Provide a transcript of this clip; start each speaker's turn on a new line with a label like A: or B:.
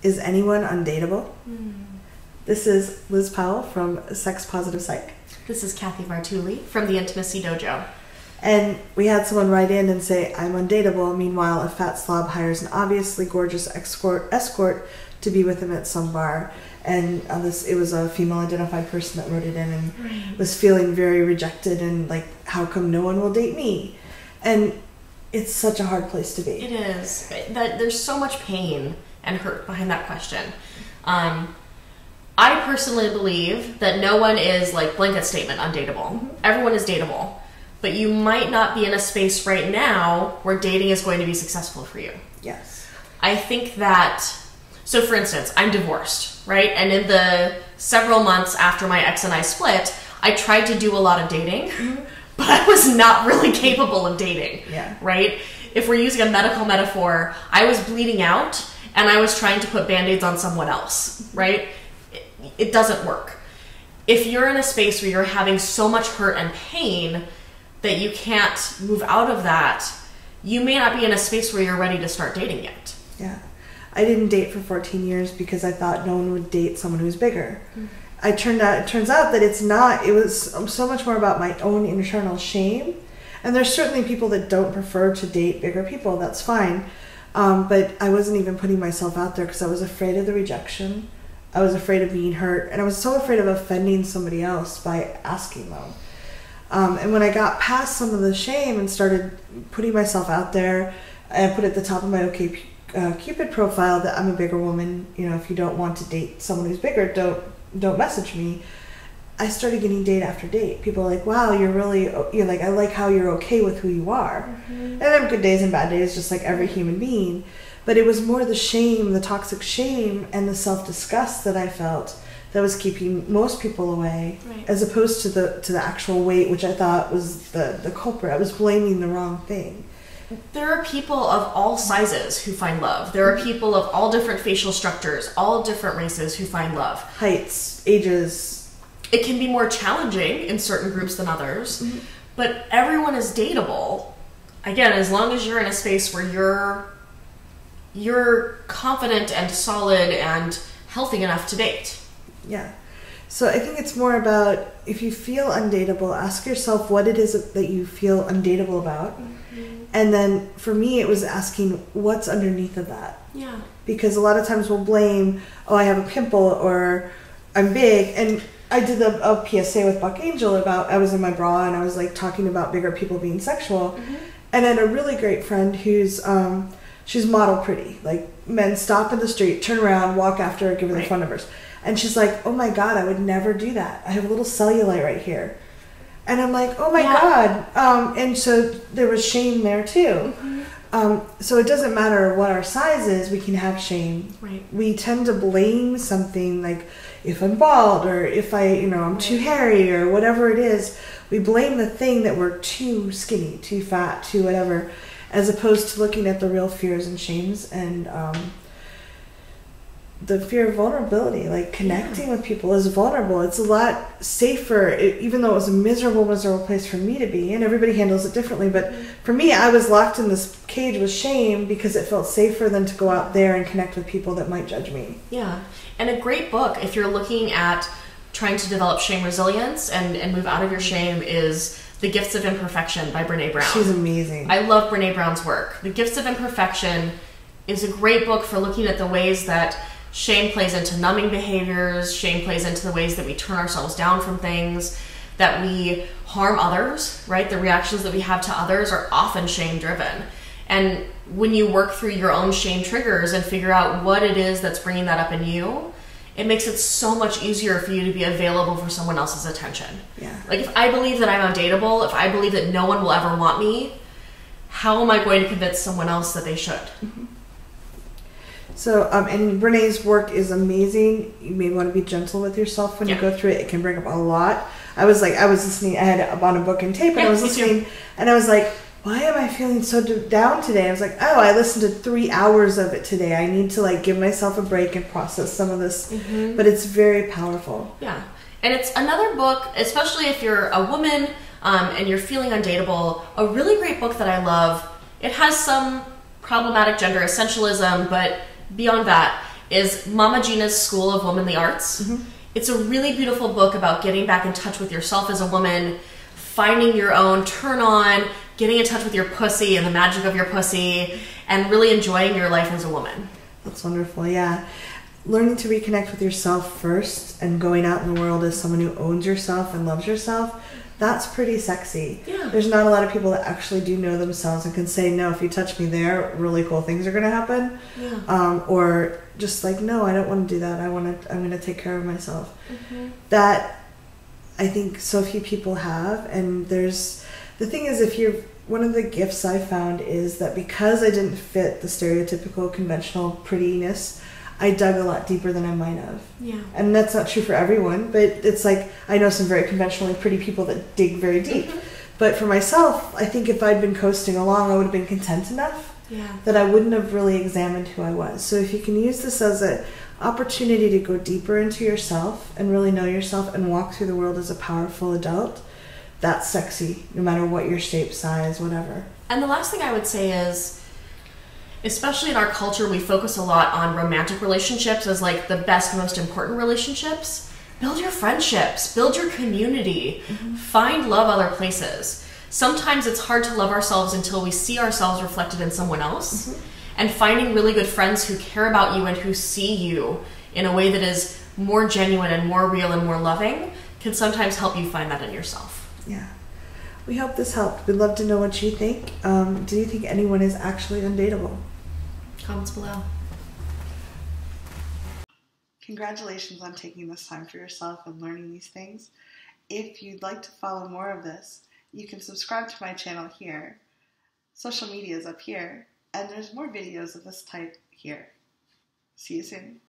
A: Is anyone undateable? This is Liz Powell from Sex Positive Psych.
B: This is Cathy Vartuli from the Intimacy Dojo.
A: And we had someone write in and say, I'm undateable. Meanwhile, a fat slob hires an obviously gorgeous escort to be with him at some bar. And it was a female identified person that wrote it in and was feeling very rejected and like, how come no one will date me? And it's such a hard place to be.
B: It is. There's so much pain and hurt behind that question. I personally believe that no one is like blanket statement undateable. Everyone is dateable. But you might not be in a space right now where dating is going to be successful for you.
A: Yes.
B: I think that, so for instance, I'm divorced, right? And in the several months after my ex and I split, I tried to do a lot of dating, but I was not really capable of dating, right? If we're using a medical metaphor, I was bleeding out and I was trying to put Band-Aids on someone else, right? It doesn't work. If you're in a space where you're having so much hurt and pain that you can't move out of that, you may not be in a space where you're ready to start dating yet.
A: Yeah. I didn't date for 14 years because I thought no one would date someone who's bigger. It turns out that it's not. It was so much more about my own internal shame. And there's certainly people that don't prefer to date bigger people. That's fine. But I wasn't even putting myself out there because I was afraid of the rejection. I was afraid of being hurt. And I was so afraid of offending somebody else by asking them. And when I got past some of the shame and started putting myself out there, I put at the top of my Cupid profile that I'm a bigger woman. You know, if you don't want to date someone who's bigger, don't message me. I started getting date after date. People are like, wow, you're like, I like how you're okay with who you are. And there are good days and bad days, just like every human being. But it was more the shame, the toxic shame, and the self-disgust that I felt that was keeping most people away, as opposed to the actual weight, which I thought was the culprit. I was blaming the wrong thing.
B: There are people of all sizes who find love. There are people of all different facial structures, all different races who find love.
A: Heights, ages.
B: It can be more challenging in certain groups than others, but everyone is dateable. Again, as long as you're in a space where you're confident and solid and healthy enough to date.
A: Yeah. So I think it's more about, if you feel undateable, ask yourself what it is that you feel undateable about. And then for me, it was asking what's underneath of that.
B: Yeah.
A: Because a lot of times we'll blame, oh, I have a pimple or I'm big. And I did a PSA with Buck Angel about, I was in my bra and I was like talking about bigger people being sexual. And I had a really great friend who's, she's model pretty. Like, men stop in the street, turn around, walk after her, give her their phone numbers. And she's like, oh my God, I would never do that. I have a little cellulite right here. And I'm like, oh my God. And so there was shame there too. So it doesn't matter what our size is, we can have shame. We tend to blame something, like if I'm bald or if I'm too hairy or whatever it is. We blame the thing that we're too skinny, too fat, too whatever, as opposed to looking at the real fears and shames and the fear of vulnerability. Like, connecting with people is vulnerable. It's a lot safer, even though it was a miserable place for me to be, and everybody handles it differently. But for me, I was locked in this cage with shame because it felt safer than to go out there and connect with people that might judge me.
B: Yeah. And a great book, if you're looking at trying to develop shame resilience and move out of your shame, is The Gifts of Imperfection by Brené Brown.
A: She's amazing.
B: I love Brené Brown's work. The Gifts of Imperfection is a great book for looking at the ways that shame plays into numbing behaviors, shame plays into the ways that we turn ourselves down from things, that we harm others, right? The reactions that we have to others are often shame-driven. And when you work through your own shame triggers and figure out what it is that's bringing that up in you, it makes it so much easier for you to be available for someone else's attention.
A: Yeah.
B: Like, if I believe that I'm undateable, if I believe that no one will ever want me, how am I going to convince someone else that they should?
A: So, and Brené's work is amazing. You may want to be gentle with yourself when you go through it. It can bring up a lot. I was listening, I had on a book and tape, and I was listening, and I was like, why am I feeling so down today? I was like, oh, I listened to 3 hours of it today. I need to like give myself a break and process some of this. But it's very powerful. Yeah.
B: And it's another book, especially if you're a woman and you're feeling undateable, a really great book that I love. It has some problematic gender essentialism, but beyond that, is Mama Gina's School of Womanly Arts. Mm-hmm. It's a really beautiful book about getting back in touch with yourself as a woman, finding your own turn on, getting in touch with your pussy and the magic of your pussy, and really enjoying your life as a woman.
A: That's wonderful, yeah. Learning to reconnect with yourself first and going out in the world as someone who owns yourself and loves yourself, that's pretty sexy.
B: Yeah.
A: There's not a lot of people that actually do know themselves and can say, no, if you touch me there, really cool things are going to happen.
B: Yeah.
A: Or just like, no, I don't want to do that. I'm going to take care of myself.
B: Mm-hmm.
A: That I think so few people have. And the thing is, one of the gifts I found is that because I didn't fit the stereotypical conventional prettiness, I dug a lot deeper than I might have.
B: Yeah.
A: And that's not true for everyone, but it's like, I know some very conventionally pretty people that dig very deep. Mm-hmm. But for myself, I think if I'd been coasting along, I would have been content enough that I wouldn't have really examined who I was. So if you can use this as an opportunity to go deeper into yourself and really know yourself and walk through the world as a powerful adult, that's sexy, no matter what your shape, size, whatever.
B: And the last thing I would say is, especially in our culture, we focus a lot on romantic relationships as like the best, most important relationships. Build your friendships, build your community, find love other places. Sometimes it's hard to love ourselves until we see ourselves reflected in someone else. And finding really good friends who care about you and who see you in a way that is more genuine and more real and more loving can sometimes help you find that in yourself.
A: Yeah. We hope this helped. We'd love to know what you think. Do you think anyone is actually undateable?
B: Comments below.
A: Congratulations on taking this time for yourself and learning these things. If you'd like to follow more of this, you can subscribe to my channel here. Social media is up here, and there's more videos of this type here. See you soon.